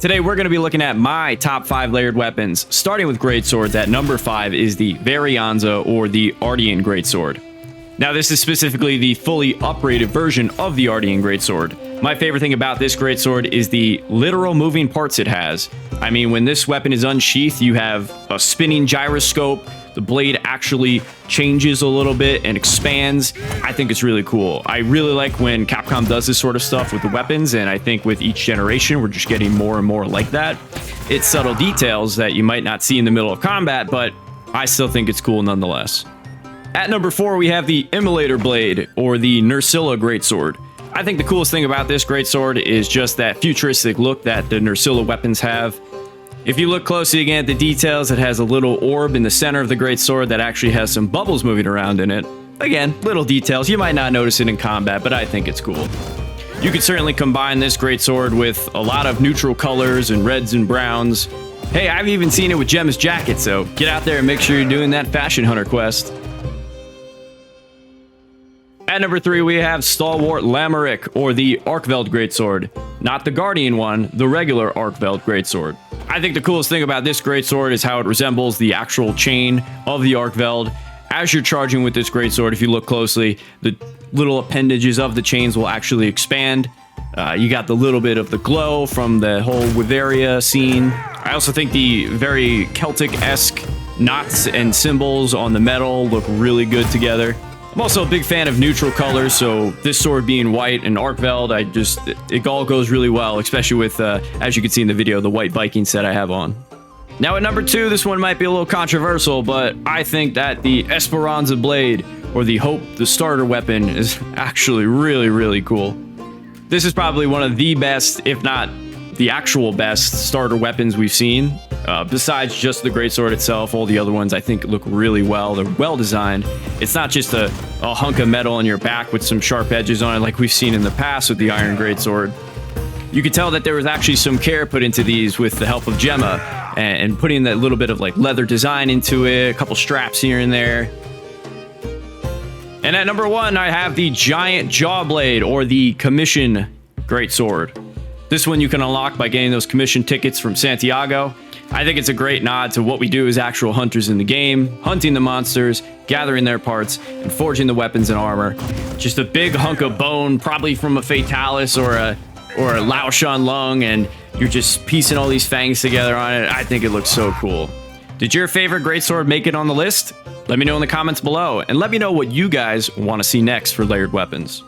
Today we're going to be looking at my top 5 layered weapons, starting with greatswords. At number 5 is the Varansza, or the Ardean greatsword. Now this is specifically the fully upgraded version of the Ardean greatsword. My favorite thing about this greatsword is the literal moving parts it has. I mean, when this weapon is unsheathed, you have a spinning gyroscope. The blade actually changes a little bit and expands. I think it's really cool. I really like when Capcom does this sort of stuff with the weapons, and I think with each generation, we're just getting more and more like that. It's subtle details that you might not see in the middle of combat, but I still think it's cool nonetheless. At number 4, we have the Emilator Blade, or the Nerscylla greatsword. I think the coolest thing about this greatsword is just that futuristic look that the Nerscylla weapons have. If you look closely again at the details, it has a little orb in the center of the greatsword that actually has some bubbles moving around in it. Again, little details. You might not notice it in combat, but I think it's cool. You could certainly combine this greatsword with a lot of neutral colors and reds and browns. Hey, I've even seen it with Gemma's jacket, so get out there and make sure you're doing that fashion hunter quest. At number 3, we have Stalwart Lamarik, or the Arkveld greatsword. Not the Guardian one, the regular Arkveld greatsword. I think the coolest thing about this greatsword is how it resembles the actual chain of the Arkveld. As you're charging with this greatsword, if you look closely, the little appendages of the chains will actually expand. You got the little bit of the glow from the whole Wiveria scene. I also think the very Celtic-esque knots and symbols on the metal look really good together. I'm also a big fan of neutral colors, so this sword being white and Arkveld, it all goes really well, especially with, as you can see in the video, the white Viking set I have on. Now at number 2, this one might be a little controversial, but I think that the Espironza Blade, or the Hope, the starter weapon, is actually really, really cool. This is probably one of the best, if not the actual best, starter weapons we've seen. Besides just the greatsword itself, all the other ones I think look really well. They're well designed. It's not just a hunk of metal on your back with some sharp edges on it like we've seen in the past with the Iron Greatsword. You can tell that there was actually some care put into these with the help of Gemma and putting that little bit of like leather design into it, a couple straps here and there. And at number 1, I have the Giant Jaw Blade, or the Commission Greatsword. This one you can unlock by getting those commission tickets from Santiago. I think it's a great nod to what we do as actual hunters in the game, hunting the monsters, gathering their parts, and forging the weapons and armor. Just a big hunk of bone, probably from a Fatalis or a Lao Shan Lung, and you're just piecing all these fangs together on it. I think it looks so cool. Did your favorite greatsword make it on the list? Let me know in the comments below, and let me know what you guys want to see next for layered weapons.